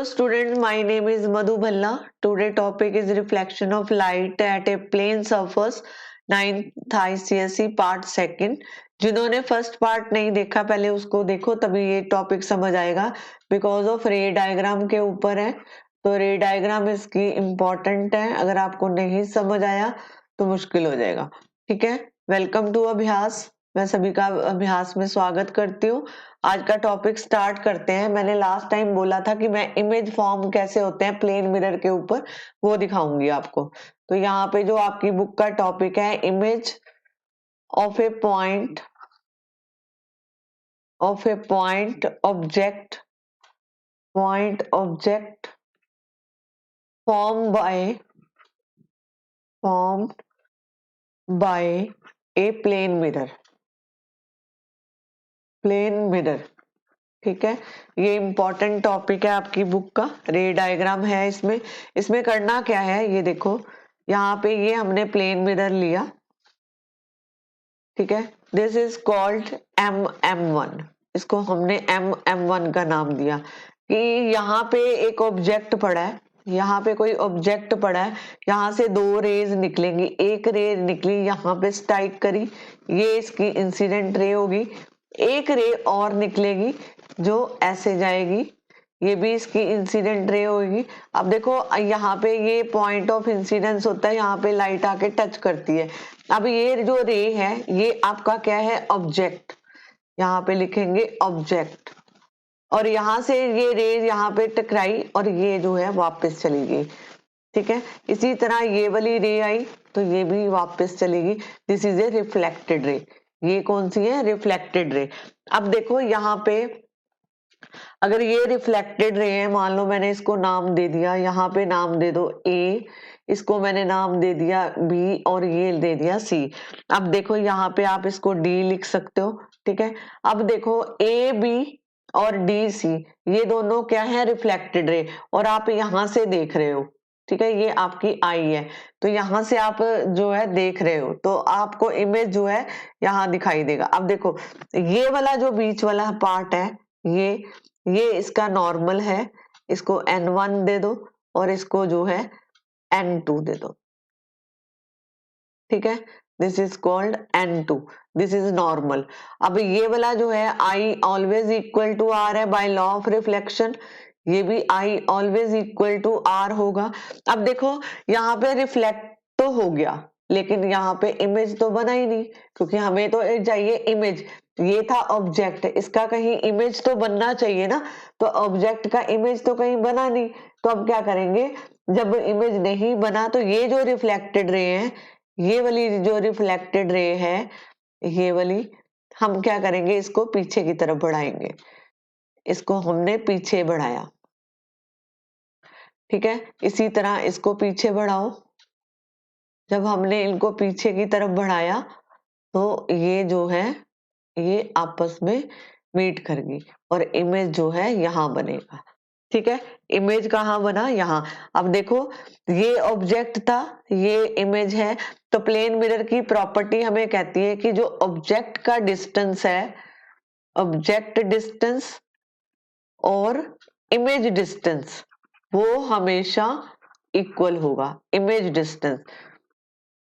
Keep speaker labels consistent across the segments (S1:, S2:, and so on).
S1: Hello students, my name is Madhu Bhalla. Today topic is reflection of light at a plane surface 9th ICSE part second. जिन्होंने first part नहीं देखा पहले उसको देखो, तभी ये टॉपिक समझ आएगा। बिकॉज ऑफ रे डायग्राम के ऊपर है, तो रे डायग्राम इसकी इम्पोर्टेंट है। अगर आपको नहीं समझ आया तो मुश्किल हो जाएगा। ठीक है, वेलकम टू अभ्यास। मैं सभी का अभ्यास में स्वागत करती हूँ। आज का टॉपिक स्टार्ट करते हैं। मैंने लास्ट टाइम बोला था कि मैं इमेज फॉर्म कैसे होते हैं प्लेन मिरर के ऊपर वो दिखाऊंगी आपको। तो यहाँ पे जो आपकी बुक का टॉपिक है, image of a point object form by a plane mirror. ठीक है, ये इंपॉर्टेंट टॉपिक है आपकी बुक का। रे डायग्राम है इसमें करना क्या है ये देखो। यहाँ पे ये हमने प्लेन मिरर लिया, ठीक है। This is called MM1। इसको हमने MM1 का नाम दिया कि यहाँ पे एक ऑब्जेक्ट पड़ा है, यहाँ पे कोई ऑब्जेक्ट पड़ा है, यहाँ से दो रेज निकलेंगी। एक रे निकली, यहाँ पे स्ट्राइक करी, ये इसकी इंसिडेंट रे होगी। एक रे और निकलेगी जो ऐसे जाएगी, ये भी इसकी इंसिडेंट रे होगी। अब देखो यहाँ पे ये पॉइंट ऑफ इंसिडेंस होता है, यहाँ पे लाइट आके टच करती है। अब ये जो रे है ये आपका क्या है, ऑब्जेक्ट। यहाँ पे लिखेंगे ऑब्जेक्ट, और यहाँ से ये रे यहाँ पे टकराई और ये जो है वापस चली गई। ठीक है, इसी तरह ये वाली रे आई तो ये भी वापस चलेगी। This is A reflected ray. ये कौन सी है, रिफ्लेक्टेड रे। अब देखो यहाँ पे अगर ये रिफ्लेक्टेड रे है, मान लो मैंने इसको नाम दे दिया, यहाँ पे नाम दे दो A, इसको मैंने नाम दे दिया B और ये दे दिया C। अब देखो यहाँ पे आप इसको D लिख सकते हो। ठीक है, अब देखो AB और DC ये दोनों क्या है, रिफ्लेक्टेड रे, और आप यहाँ से देख रहे हो। ठीक है, ये आपकी आई है, तो यहाँ से आप जो है देख रहे हो तो आपको इमेज जो है यहाँ दिखाई देगा। अब देखो ये वाला जो बीच वाला पार्ट है, ये इसका नॉर्मल है, इसको N1 दे दो और इसको जो है N2 दे दो। ठीक है, this is called N2, this is normal. अब ये वाला जो है I always equal to R है बाय लॉ ऑफ रिफ्लेक्शन, ये भी I always equal to R होगा। अब देखो यहाँ पे रिफ्लेक्ट तो हो गया, लेकिन यहाँ पे इमेज तो बना ही नहीं, क्योंकि हमें तो चाहिए इमेज। ये था ऑब्जेक्ट, इसका कहीं इमेज तो बनना चाहिए ना, तो ऑब्जेक्ट का इमेज तो कहीं बना नहीं। तो अब क्या करेंगे, जब इमेज नहीं बना तो ये जो रिफ्लेक्टेड रे है, ये वाली जो रिफ्लेक्टेड रे है, ये वाली हम क्या करेंगे, इसको पीछे की तरफ बढ़ाएंगे। इसको हमने पीछे बढ़ाया। ठीक है, इसी तरह इसको पीछे बढ़ाओ। जब हमने इनको पीछे की तरफ बढ़ाया तो ये जो है ये आपस में मीट करेगी और इमेज जो है यहाँ बनेगा। ठीक है, इमेज कहाँ बना, यहाँ। अब देखो ये ऑब्जेक्ट था, ये इमेज है, तो प्लेन मिरर की प्रॉपर्टी हमें कहती है कि जो ऑब्जेक्ट का डिस्टेंस है, ऑब्जेक्ट डिस्टेंस और इमेज डिस्टेंस वो हमेशा इक्वल होगा। इमेज डिस्टेंस,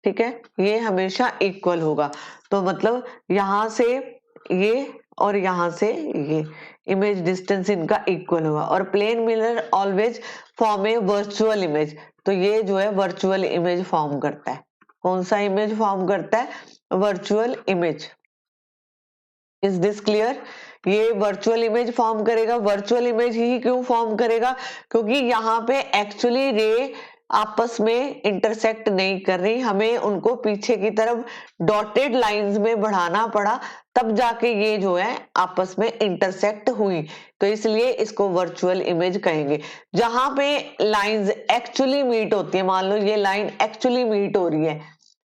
S1: ठीक है, ये हमेशा इक्वल होगा। तो मतलब यहाँ से ये और यहाँ से ये इमेज डिस्टेंस इनका इक्वल होगा। और प्लेन मिरर ऑलवेज फॉर्म ए वर्चुअल इमेज, तो ये जो है वर्चुअल इमेज फॉर्म करता है। कौन सा इमेज फॉर्म करता है, virtual image. Is this clear, ये वर्चुअल इमेज फॉर्म करेगा। वर्चुअल इमेज ही क्यों फॉर्म करेगा, क्योंकि यहाँ पे एक्चुअली रे आपस में इंटरसेक्ट नहीं कर रही, हमें उनको पीछे की तरफ डॉटेड लाइंस में बढ़ाना पड़ा, तब जाके ये जो है आपस में इंटरसेक्ट हुई, तो इसलिए इसको वर्चुअल इमेज कहेंगे। जहां पे लाइंस एक्चुअली मीट होती है, मान लो ये लाइन एक्चुअली मीट हो रही है,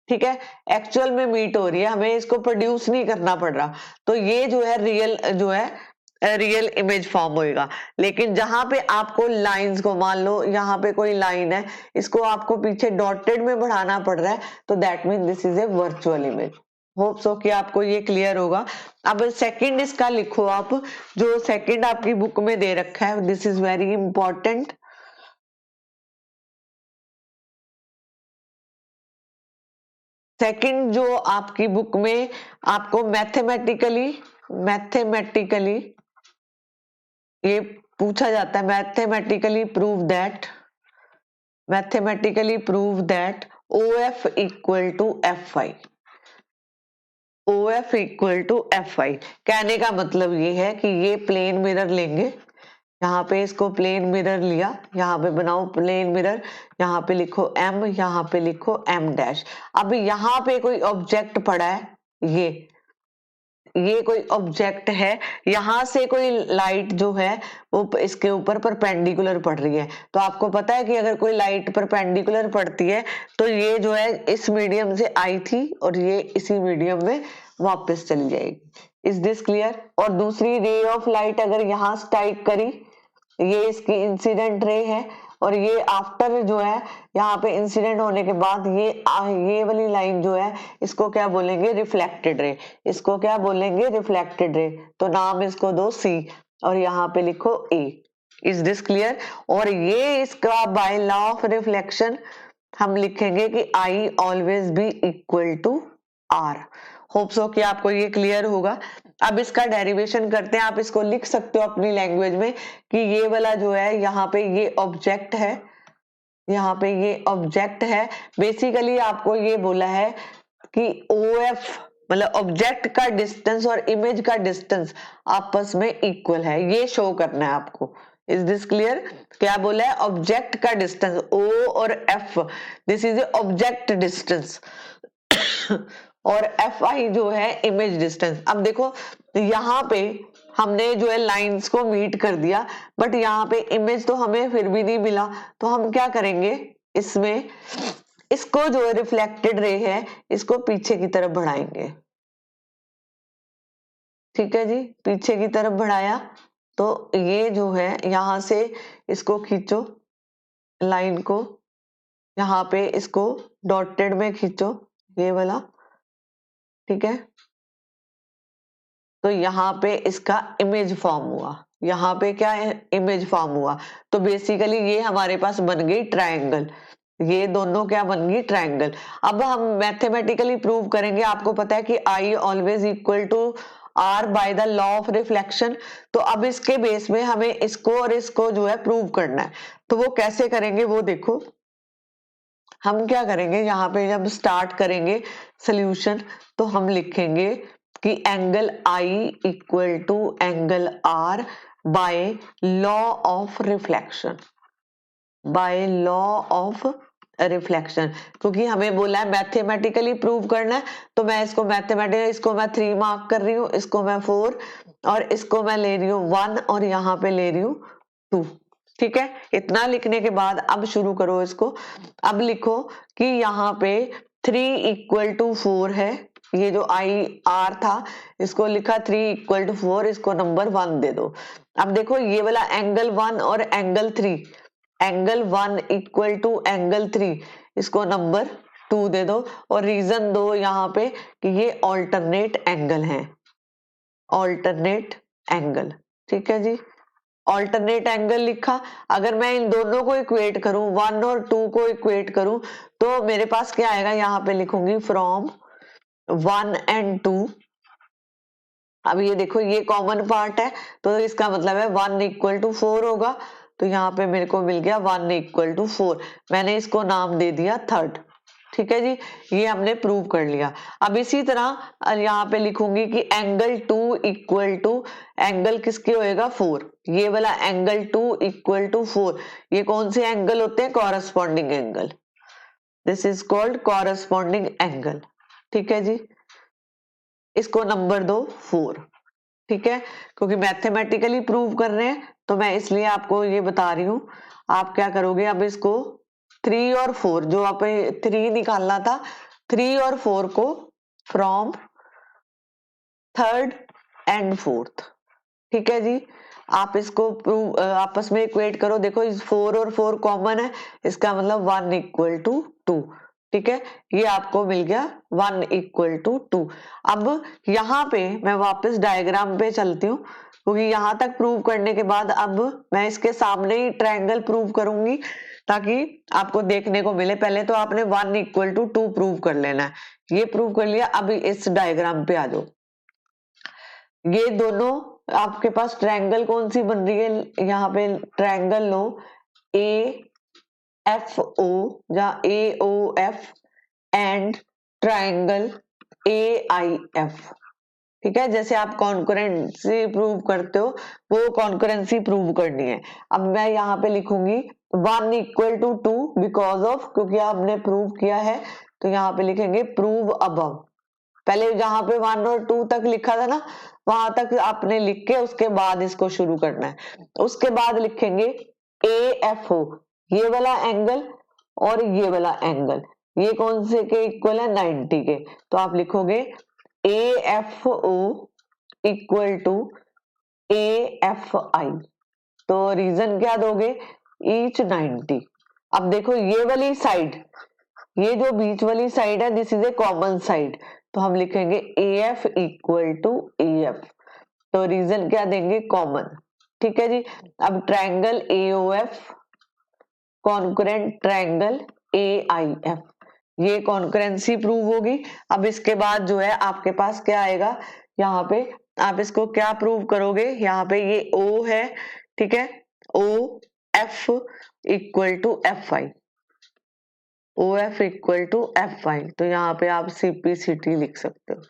S1: ठीक है, एक्चुअल में मीट हो रही है, हमें इसको प्रोड्यूस नहीं करना पड़ रहा, तो ये जो है रियल इमेज फॉर्म होएगा। लेकिन जहां पे आपको लाइंस को, मान लो यहाँ पे कोई लाइन है, इसको आपको पीछे डॉटेड में बढ़ाना पड़ रहा है, तो that mean this is A virtual image. Hope so कि आपको ये क्लियर होगा। अब सेकंड इसका लिखो आप, जो सेकंड आपकी बुक में दे रखा है, this is very important. Second जो आपकी बुक में आपको मैथमेटिकली ये पूछा जाता है, mathematically prove that OF equal to FI। OF equal to FI कहने का मतलब ये है कि ये प्लेन मिरर लेंगे, यहाँ पे इसको प्लेन मिरर लिया, यहाँ पे बनाओ प्लेन मिरर, यहाँ पे लिखो M, यहाँ पे लिखो M डैश। अब यहाँ पे कोई ऑब्जेक्ट पड़ा है, ये कोई ऑब्जेक्ट है, यहां से कोई लाइट जो है वो इसके ऊपर परपेंडिकुलर पड़ रही है। तो आपको पता है कि अगर कोई लाइट परपेंडिकुलर पड़ती है तो ये जो है इस मीडियम से आई थी और ये इसी मीडियम में वापस चली जाएगी। Is this clear? और दूसरी रे ऑफ लाइट अगर यहां स्ट्राइक करी, ये इसकी इंसिडेंट रे है, और ये आफ्टर जो है यहाँ पे इंसिडेंट होने के बाद ये वाली लाइन जो है इसको क्या बोलेंगे? Reflected ray. इसको क्या बोलेंगे? Reflected ray. तो नाम इसको दो C और यहाँ पे लिखो A। Is this clear? और ये इसका बाय लॉ ऑफ रिफ्लेक्शन हम लिखेंगे कि I always be equal to R। Hope so कि आपको ये क्लियर होगा। अब इसका डेरिवेशन करते हैं, आप इसको लिख सकते हो अपनी लैंग्वेज में कि ये वाला जो है यहाँ पे ये ऑब्जेक्ट है, यहाँ पे ये ऑब्जेक्ट है। बेसिकली आपको ये बोला है कि OF मतलब ऑब्जेक्ट का डिस्टेंस और इमेज का डिस्टेंस आपस में इक्वल है, ये शो करना है आपको। Is this clear? क्या बोला है? ऑब्जेक्ट का डिस्टेंस O और F, this is object distance और FI जो है इमेज डिस्टेंस। अब देखो यहाँ पे हमने जो है लाइंस को मीट कर दिया, बट यहाँ पे इमेज तो हमें फिर भी नहीं मिला, तो हम क्या करेंगे? इसमें इसको जो है रिफ्लेक्टेड रे है इसको पीछे की तरफ बढ़ाएंगे। ठीक है जी, पीछे की तरफ बढ़ाया तो ये जो है यहां से इसको खींचो लाइन को, यहाँ पे इसको डॉटेड में खींचो ये वाला। ठीक है, तो यहाँ पे इसका इमेज फॉर्म हुआ, यहाँ पे क्या इमेज फॉर्म हुआ। तो बेसिकली ये हमारे पास बन गई ट्रायंगल, ये दोनों क्या बन गई? ट्रायंगल। अब हम मैथमेटिकली प्रूव करेंगे, आपको पता है कि I always equal to R by the law of reflection. तो अब इसके बेस में हमें इसको और इसको जो है प्रूव करना है, तो वो कैसे करेंगे वो देखो। हम क्या करेंगे, यहाँ पे जब स्टार्ट करेंगे सोल्यूशन तो हम लिखेंगे कि angle I equal to angle R by law of reflection, by law of reflection. क्योंकि हमें बोला है मैथमेटिकली प्रूव करना है, तो मैं इसको मैथमेटिकली, इसको मैं 3 मार्क कर रही हूँ, इसको मैं 4 और इसको मैं ले रही हूँ 1 और यहाँ पे ले रही हूँ 2। ठीक है, इतना लिखने के बाद अब शुरू करो इसको। अब लिखो कि यहाँ पे 3 इक्वल टू 4 है, ये जो IR था इसको लिखा 3 इक्वल टू 4, इसको नंबर 1 दे दो। अब देखो ये वाला एंगल 1 और angle 3, angle 1 equal to angle 3, इसको नंबर 2 दे दो और रीजन दो यहाँ पे कि ये ऑल्टरनेट एंगल है, ऑल्टरनेट एंगल। ठीक है जी, ऑल्टरनेट एंगल लिखा। अगर मैं इन दोनों को इक्वेट करूं, 1 और 2 को इक्वेट करूं, तो मेरे पास क्या आएगा? यहाँ पे लिखूंगी फ्रॉम 1 and 2। अब ये देखो ये कॉमन पार्ट है, तो इसका मतलब है 1 इक्वल टू 4 होगा। तो यहाँ पे मेरे को मिल गया 1 इक्वल टू 4, मैंने इसको नाम दे दिया थर्ड। ठीक है जी, ये हमने प्रूव कर लिया। अब इसी तरह यहाँ पे लिखूंगी कि एंगल 2 इक्वल टू एंगल किसके होएगा? 4। ये वाला एंगल 2 इक्वल टू 4, ये कौन से एंगल होते हैं? Corresponding angle. This is called corresponding angle. ठीक है जी, इसको नंबर दो 4। ठीक है, क्योंकि मैथमेटिकली प्रूव कर रहे हैं तो मैं इसलिए आपको ये बता रही हूँ। आप क्या करोगे, अब इसको 3 और 4, जो आप 3 निकालना था, 3 और 4 को फ्रॉम थर्ड एंड फोर्थ। ठीक है जी, आप इसको आपस में इक्वेट करो। देखो इस 4 और 4 कॉमन है, इसका मतलब 1 इक्वल टू 2। ठीक है, ये आपको मिल गया 1 इक्वल टू 2। अब यहाँ पे मैं वापस डायग्राम पे चलती हूँ, क्योंकि यहाँ तक प्रूव करने के बाद अब मैं इसके सामने ही ट्रायंगल प्रूव करूंगी ताकि आपको देखने को मिले। पहले तो आपने 1 इक्वल टू 2 प्रूव कर लेना है, ये प्रूव कर लिया। अब इस डायग्राम पे आ जाओ। ये दोनों आपके पास ट्रायंगल कौन सी बन रही है, यहाँ पे ट्रायंगल लो ए एफ ओ या A O F and triangle A I F. ठीक है, जैसे आप कॉन्करेंसी प्रूव करते हो वो कॉन्करेंसी प्रूव करनी है। अब मैं यहाँ पे लिखूंगी 1 इक्वल टू 2 बिकॉज ऑफ, क्योंकि आपने प्रूव किया है तो यहाँ पे लिखेंगे प्रूव अबव। पहले जहां पे 1 और 2 तक लिखा था ना, वहां तक आपने लिख के उसके बाद इसको शुरू करना है। उसके बाद लिखेंगे ए एफ ओ, ये वाला एंगल और ये वाला एंगल, ये कौन से के इक्वल है, 90 के। तो आप लिखोगे A F O equal to A F I. तो रीजन क्या दोगे, ईच 90। अब देखो ये वाली साइड, ये जो बीच वाली साइड है this is a common side, तो हम लिखेंगे A F equal to A F. तो रीजन क्या देंगे, कॉमन। ठीक है जी। अब triangle A O F concurrent triangle A I F, ये कॉन्करेंसी प्रूव होगी। अब इसके बाद जो है आपके पास क्या आएगा, यहाँ पे आप इसको क्या प्रूव करोगे, यहाँ पे ये ओ है, ठीक है, O F equal to F I, O F equal to F I. तो यहाँ पे आप सीपीसीटी लिख सकते हो।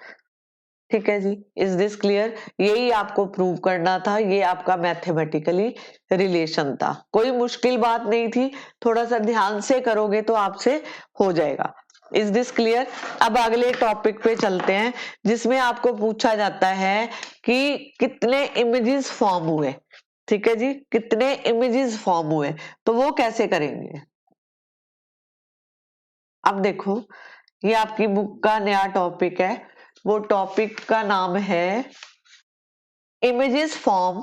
S1: ठीक है जी, इज दिस क्लियर। यही आपको प्रूव करना था, ये आपका मैथमेटिकली रिलेशन था, कोई मुश्किल बात नहीं थी, थोड़ा सा ध्यान से करोगे तो आपसे हो जाएगा। Is this clear. अब अगले टॉपिक पे चलते हैं, जिसमें आपको पूछा जाता है कि कितने इमेजेस फॉर्म हुए। ठीक है जी, कितने इमेजेस फॉर्म हुए, तो वो कैसे करेंगे। अब देखो, ये आपकी बुक का नया टॉपिक है, वो टॉपिक का नाम है इमेजेस फॉर्म,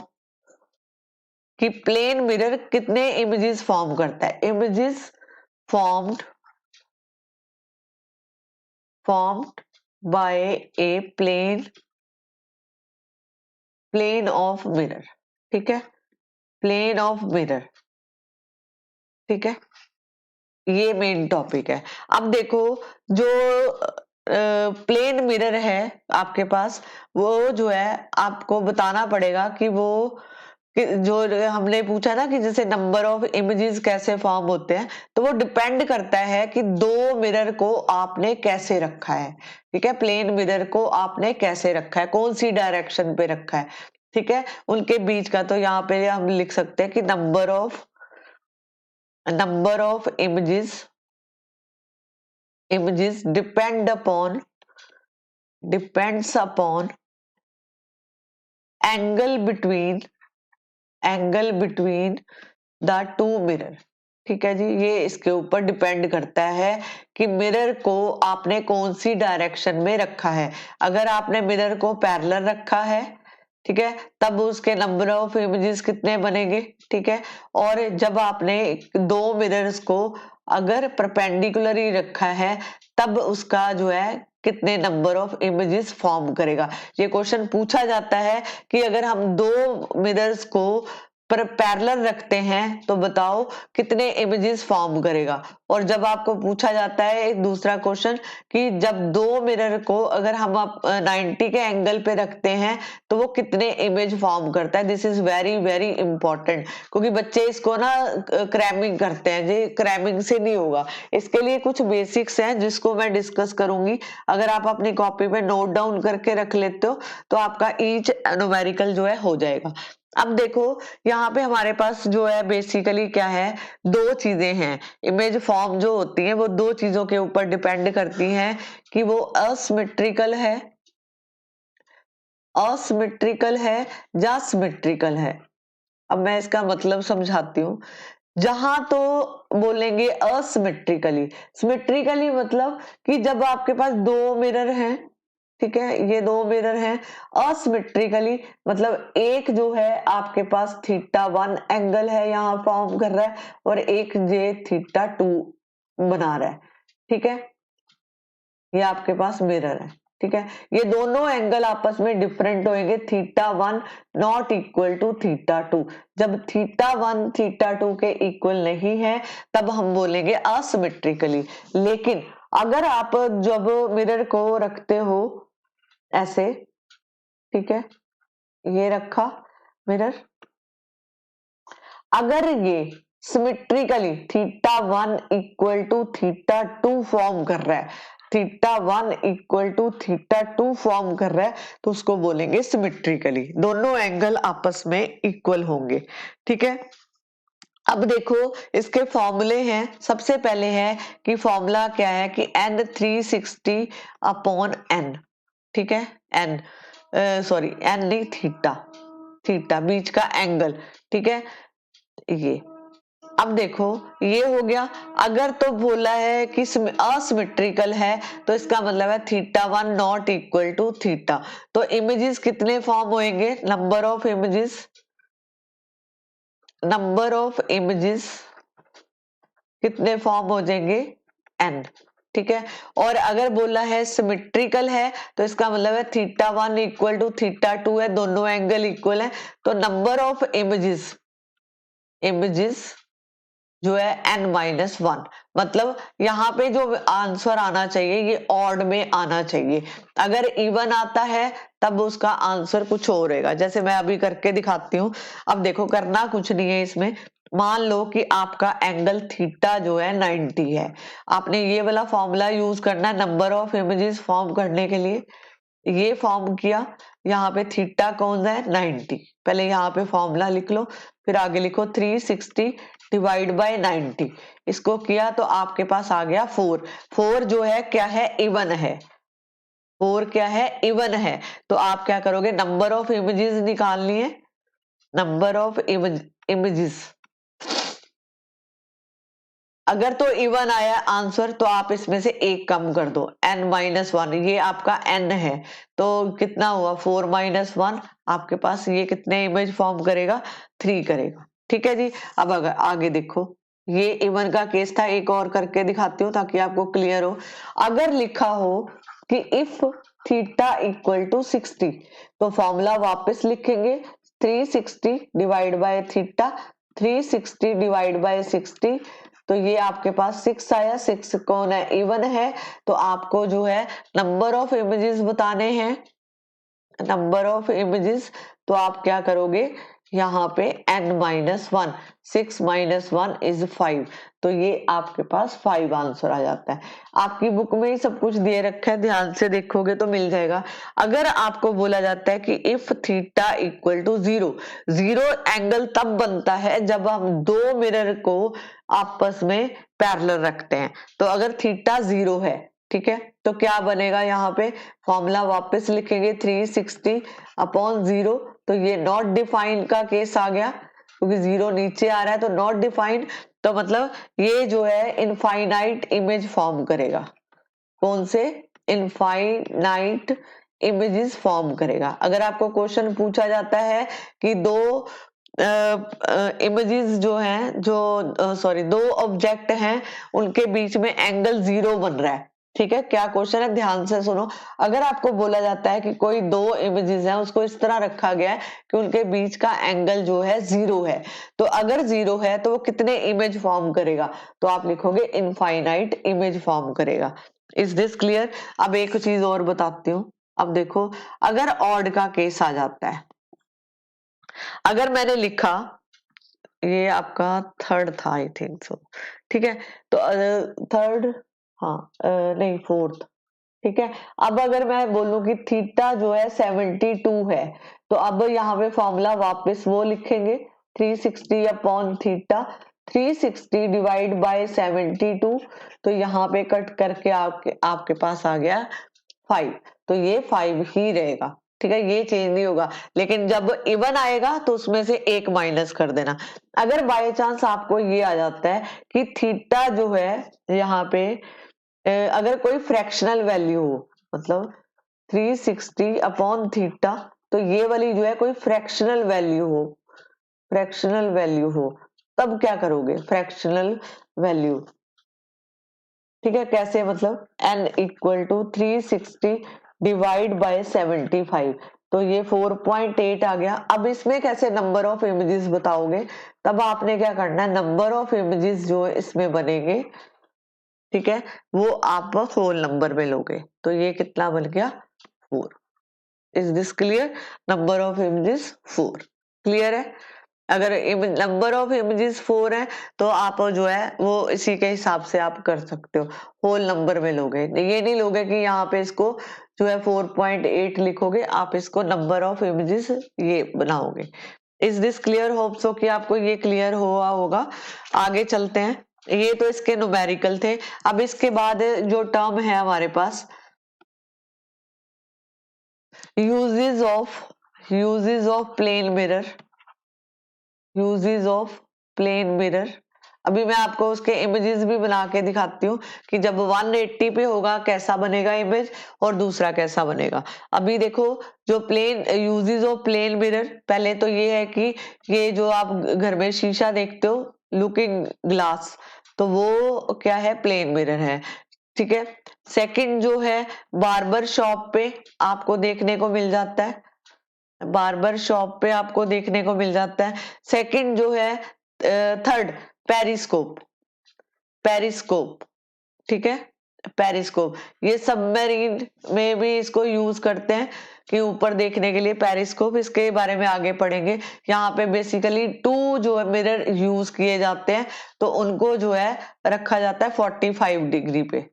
S1: कि प्लेन मिरर कितने इमेजेस फॉर्म करता है। Images formed by a plane of mirror. ठीक है, प्लेन ऑफ मिरर। ठीक है, ये मेन टॉपिक है। अब देखो, जो प्लेन मिरर है आपके पास, वो जो है आपको बताना पड़ेगा कि वो जो हमने पूछा ना कि जैसे नंबर ऑफ इमेजेस कैसे फॉर्म होते हैं, तो वो डिपेंड करता है कि दो मिरर को आपने कैसे रखा है। ठीक है, प्लेन मिरर को आपने कैसे रखा है, कौन सी डायरेक्शन पे रखा है। ठीक है, उनके बीच का, तो यहाँ पे हम लिख सकते हैं कि number of images depends upon angle between the two mirror। ठीक है जी, ये इसके ऊपर डिपेंड करता है कि मिरर को आपने कौन सी डायरेक्शन में रखा है। अगर आपने मिरर को पैरेलल रखा है, ठीक है, तब उसके नंबर ऑफ इमेजेस कितने बनेंगे। ठीक है, और जब आपने दो मिरर्स को अगर परपेंडिकुलर ही रखा है, तब उसका जो है कितने नंबर ऑफ इमेजेस फॉर्म करेगा। ये क्वेश्चन पूछा जाता है कि अगर हम दो मिरर्स को पर पैरेलल रखते हैं तो बताओ कितने इमेजेस फॉर्म करेगा। और जब आपको पूछा जाता है एक दूसरा क्वेश्चन कि जब दो मिरर को अगर हम 90 के एंगल पे रखते हैं तो वो कितने इमेज फॉर्म करता है। This is very very important, क्योंकि बच्चे इसको ना क्रैमिंग करते हैं जी, क्रैमिंग से नहीं होगा। इसके लिए कुछ बेसिक्स हैं जिसको मैं डिस्कस करूंगी। अगर आप अपनी कॉपी पे नोट डाउन करके रख लेते हो तो आपका ईच न्यूमेरिकल जो है हो जाएगा। अब देखो, यहाँ पे हमारे पास जो है बेसिकली क्या है, दो चीजें हैं। इमेज फॉर्म जो होती है वो दो चीजों के ऊपर डिपेंड करती हैं कि वो असिमेट्रिकल है या सिमेट्रिकल है। अब मैं इसका मतलब समझाती हूँ। जहां तो बोलेंगे असिमेट्रिकली, सिमेट्रिकली मतलब कि जब आपके पास दो मिरर हैं, ठीक है, ये दो मिरर हैं। असिमेट्रिकली मतलब एक जो है आपके पास θ1 एंगल है, यहाँ फॉर्म कर रहा है, और एक जे θ2 बना रहा है। ठीक है, ये आपके पास मिरर है, ठीक है। ये दोनों एंगल आपस में डिफरेंट होंगे, θ1 नॉट इक्वल टू θ2। जब θ1 θ2 के इक्वल नहीं है तब हम बोलेंगे असिमेट्रिकली। लेकिन अगर आप जब मिरर को रखते हो ऐसे, ठीक है, ये रखा मिरर, अगर ये सिमेट्रिकली θ1 इक्वल टू θ2 फॉर्म कर रहा है, θ1 इक्वल टू θ2 फॉर्म कर रहा है, तो उसको बोलेंगे सिमेट्रिकली, दोनों एंगल आपस में इक्वल होंगे, ठीक है। अब देखो इसके फॉर्मूले हैं। सबसे पहले है कि फॉर्मूला क्या है कि n 360 अपॉन n, ठीक है, n सॉरी n नहीं, थीटा बीच का एंगल, ठीक है, ये। अब देखो ये हो गया। अगर तो बोला है कि असिमेट्रिकल है तो इसका मतलब है θ1 नॉट इक्वल टू थीटा। तो इमेजेस कितने फॉर्म होंगे, नंबर ऑफ इमेजेस कितने फॉर्म हो जाएंगे, n, ठीक है। और अगर बोला है सिमेट्रिकल है तो इसका मतलब है θ1 इक्वल टू θ2 है, दोनों एंगल इक्वल है, तो नंबर ऑफ इमेजेस जो है n-1। मतलब यहाँ पे जो आंसर आना चाहिए ये ऑड में आना चाहिए। अगर इवन आता है तब उसका आंसर कुछ और रहेगा, जैसे मैं अभी करके दिखाती हूँ। अब देखो करना कुछ नहीं है इसमें। मान लो कि आपका एंगल थीटा जो है 90 है, आपने ये वाला फॉर्मूला यूज करना है नंबर ऑफ इमेजेस फॉर्म करने के लिए। ये फॉर्म किया, यहाँ पे थीटा कौन सा है 90, पहले यहाँ पे फॉर्मूला लिख लो, फिर आगे लिखो 360 डिवाइड बाय 90। इसको किया तो आपके पास आ गया 4। 4 जो है क्या है, इवन है। 4 क्या है, इवन है। तो आप क्या करोगे, नंबर ऑफ इमेजेस निकालनी है, नंबर ऑफ इमेजेस। अगर तो इवन आया आंसर तो आप इसमें से एक कम कर दो, n-1, ये आपका n है, तो कितना हुआ 4-1, आपके पास ये कितने इमेज फॉर्म करेगा, 3 करेगा, ठीक है जी। अब अगर आगे देखो, ये इवन का केस था, एक और करके दिखाती हूँ ताकि आपको क्लियर हो। अगर लिखा हो कि इफ थीटा इक्वल टू 60, तो फॉर्मूला वापस लिखेंगे 360 divide by theta, 360 divide bye 60, तो ये आपके पास 6 आया। 6 कौन है, इवन है, तो आपको जो है नंबर ऑफ इमेजेस बताने हैं, नंबर ऑफ इमेजेस। तो आप क्या करोगे, यहाँ पे n-1, 6 - 1 इज 5, तो ये आपके पास 5 आंसर आ जाता है। आपकी बुक में ही सब कुछ दे रखा है, ध्यान से देखोगे तो मिल जाएगा। अगर आपको बोला जाता है कि if theta equal to 0, 0 angle तब बनता है जब हम दो मिरर को आपस में पैरेलल रखते हैं। तो अगर थीटा 0 है, ठीक है, तो क्या बनेगा, यहाँ पे फॉर्मूला वापस लिखेंगे 360 अपॉन 0, तो ये नॉट डिफाइंड का केस आ गया, क्योंकि 0 नीचे आ रहा है तो नॉट डिफाइंड, तो मतलब ये जो है इनफाइनाइट इमेज फॉर्म करेगा। कौन से, इनफाइनाइट इमेजेस फॉर्म करेगा। अगर आपको क्वेश्चन पूछा जाता है कि दो इमेजेस जो हैं, जो सॉरी दो ऑब्जेक्ट हैं, उनके बीच में एंगल 0 बन रहा है, ठीक है, क्या क्वेश्चन है, ध्यान से सुनो। अगर आपको बोला जाता है कि कोई दो इमेजेस हैं, उसको इस तरह रखा गया है कि उनके बीच का एंगल जो है 0 है, तो अगर 0 है तो वो कितने इमेज फॉर्म करेगा, तो आप लिखोगे इनफाइनाइट इमेज फॉर्म करेगा। Is this clear. अब एक चीज और बताती हूँ। अब देखो अगर ऑड का केस आ जाता है, अगर मैंने लिखा, ये आपका थर्ड था आई थिंक सो, ठीक है, तो थर्ड, हाँ नहीं फोर्थ, ठीक है। अब अगर मैं बोलूं कि थीटा जो है 72 है, तो अब यहाँ पे फॉर्मूला वापस वो लिखेंगे 360 अपॉन थीटा, 360 डिवाइड बाय 72, तो यहाँ पे कट करके आपके पास आ गया 5, तो ये 5 ही रहेगा, ठीक है, ये चेंज नहीं होगा। लेकिन जब इवन आएगा तो उसमें से एक माइनस कर देना। अगर बाय चांस आपको ये आ जाता है कि थीटा जो है यहाँ पे अगर कोई फ्रैक्शनल वैल्यू हो, मतलब 360 अपॉन थीटा, तो ये वाली जो है कोई फ्रैक्शनल वैल्यू हो, फ्रैक्शनल वैल्यू हो, तब क्या करोगे, फ्रैक्शनल वैल्यू ठीक है, कैसे मतलब n equal to 360 divide by 75, तो ये 4.8 आ गया। अब इसमें कैसे नंबर ऑफ इमेजेस बताओगे, तब आपने क्या करना है, नंबर ऑफ इमेजेस जो इसमें बनेंगे, ठीक है, वो आप होल नंबर में लोगे, तो ये कितना बन गया 4। Is this clear? Number of images 4 clear है। अगर नंबर ऑफ इमेजेस 4 है तो आप जो है वो इसी के हिसाब से आप कर सकते हो, होल नंबर में लोगे, ये नहीं लोगे कि यहाँ पे इसको जो है 4.8 लिखोगे, आप इसको नंबर ऑफ इमेजेस ये बनाओगे। Is this clear? Hope so कि आपको ये क्लियर हुआ होगा। आगे चलते हैं, ये तो इसके न्यूमेरिकल थे। अब इसके बाद जो टर्म है हमारे पास, uses of plane mirror, uses of plane mirror. अभी मैं आपको उसके इमेजेस भी बना के दिखाती हूँ कि जब 180 पे होगा कैसा बनेगा इमेज और दूसरा कैसा बनेगा। अभी देखो, जो plane uses of plane mirror, पहले तो ये है कि ये जो आप घर में शीशा देखते हो, लुकिंग ग्लास, तो वो क्या है, प्लेन मिरर है, ठीक है। सेकंड जो है, बार्बर शॉप पे आपको देखने को मिल जाता है, बार्बर शॉप पे आपको देखने को मिल जाता है। सेकंड जो है, थर्ड, पेरिस्कोप, पेरिस्कोप, ठीक है, पेरिस्कोप, ये सबमरीन में भी इसको यूज करते हैं कि ऊपर देखने के लिए पेरिस्कोप, इसके बारे में आगे पढ़ेंगे। यहाँ पे बेसिकली 2 जो है मिरर यूज किए जाते हैं, तो उनको जो है रखा जाता है 45 डिग्री पे,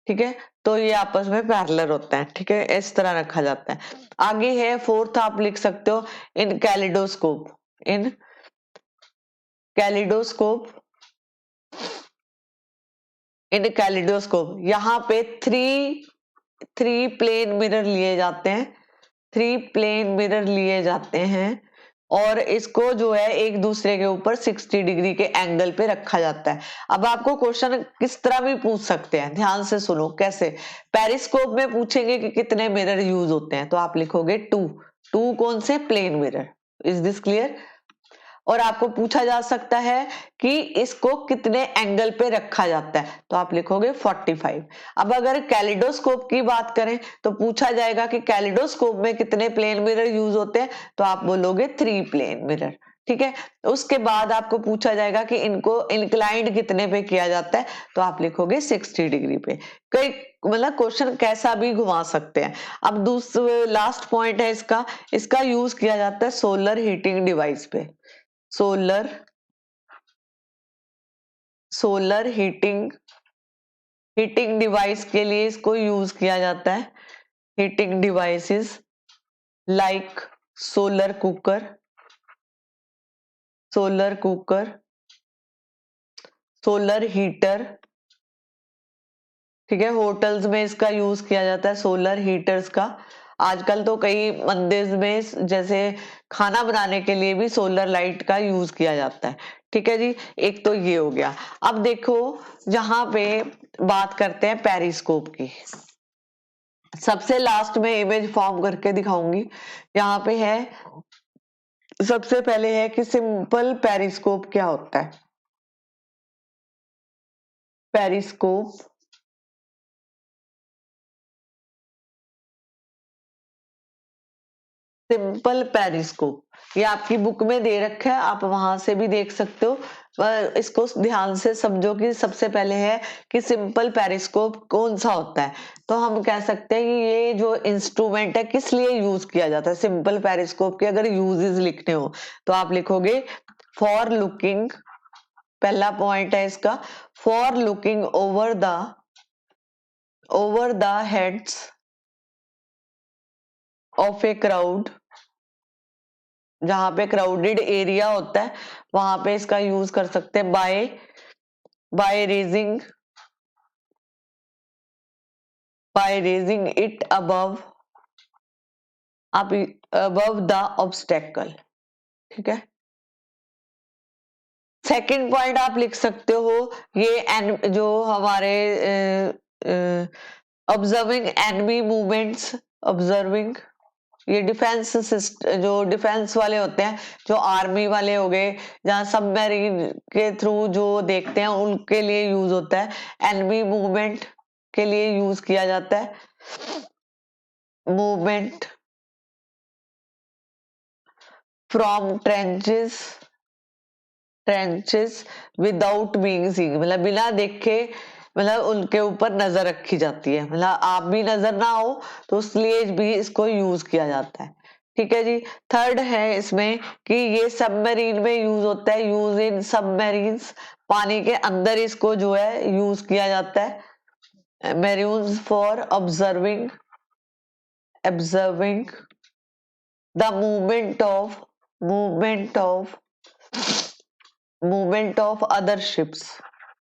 S1: ठीक है, तो ये आपस में पैरेलल होता है, ठीक है, इस तरह रखा जाता है। आगे है फोर्थ, आप लिख सकते हो इन कैलिडोस्कोप, इन कैलिडोस्कोप, इन कैलिडोस्कोप, यहाँ पे थ्री प्लेन मिरर लिए जाते हैं, 3 प्लेन मिरर लिए जाते हैं, और इसको जो है एक दूसरे के ऊपर 60 डिग्री के एंगल पे रखा जाता है। अब आपको क्वेश्चन किस तरह भी पूछ सकते हैं, ध्यान से सुनो कैसे। पेरिस्कोप में पूछेंगे कि कितने मिरर यूज होते हैं, तो आप लिखोगे 2 कौन से, plane mirror. Is this clear? और आपको पूछा जा सकता है कि इसको कितने एंगल पे रखा जाता है, तो आप लिखोगे 45। अब अगर कैलिडोस्कोप की बात करें तो पूछा जाएगा कि कैलिडोस्कोप में कितने प्लेन मिरर यूज होते हैं, तो आप बोलोगे 3 प्लेन मिरर, ठीक है। उसके बाद आपको पूछा जाएगा कि इनको इंक्लाइंड कितने पे किया जाता है, तो आप लिखोगे 60 डिग्री पे। कई मतलब क्वेश्चन कैसा भी घुमा सकते हैं। अब दूसरा लास्ट पॉइंट है इसका यूज किया जाता है सोलर हीटिंग डिवाइस पे, सोलर सोलर हीटिंग डिवाइस के लिए इसको यूज किया जाता है। Heating devices like solar cooker, solar cooker, solar heater, ठीक है, होटल्स में इसका यूज किया जाता है सोलर हीटर्स का। आजकल तो कई मंदिर में जैसे खाना बनाने के लिए भी सोलर लाइट का यूज किया जाता है, ठीक है जी। एक तो ये हो गया। अब देखो, जहां पे बात करते हैं पेरिस्कोप की, सबसे लास्ट में इमेज फॉर्म करके दिखाऊंगी। यहाँ पे है, सबसे पहले है कि सिंपल पेरिस्कोप क्या होता है। पेरिस्कोप, सिंपल पेरिस्कोप, ये आपकी बुक में दे रखा है, आप वहां से भी देख सकते हो, पर इसको ध्यान से समझो कि सबसे पहले है कि सिंपल पेरिस्कोप कौन सा होता है। तो हम कह सकते हैं कि ये जो इंस्ट्रूमेंट है किस लिए यूज किया जाता है। सिंपल पेरिस्कोप के अगर यूजेस लिखने हो तो आप लिखोगे फॉर लुकिंग, पहला पॉइंट है इसका, for looking over the heads of a crowd, जहां पे क्राउडेड एरिया होता है वहां पे इसका यूज कर सकते हैं। By raising it above the obstacle, ठीक है। सेकंड पॉइंट आप लिख सकते हो, ये जो हमारे ऑब्जर्विंग एनमी मूवमेंट्स, ऑब्जर्विंग ये जो डिफेंस वाले होते हैं, जो आर्मी वाले हो गए, जहाँ सबमरीन के थ्रू जो देखते हैं उनके लिए यूज होता है। एनमी मूवमेंट के लिए यूज किया जाता है। Movement from trenches without being seen, मतलब बिना देखे, मतलब उनके ऊपर नजर रखी जाती है, मतलब आप भी नजर ना हो तो इसलिए भी इसको यूज किया जाता है। ठीक है जी। थर्ड है इसमें कि ये सबमरीन में यूज होता है, यूज इन सबमरीन्स, पानी के अंदर इसको जो है यूज किया जाता है। Marines for observing the movement of other ships.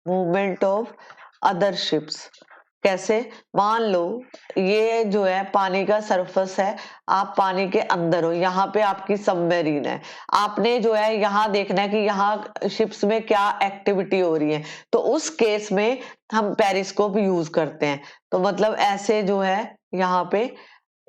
S1: Movement of other ships कैसे? मान लो ये जो है पानी का सरफेस है, आप पानी के अंदर हो, यहाँ पे आपकी सबमरीन है, आपने जो है यहाँ देखना है कि यहाँ शिप्स में क्या एक्टिविटी हो रही है, तो उस केस में हम पेरिस्कोप यूज करते हैं। तो मतलब ऐसे जो है यहाँ पे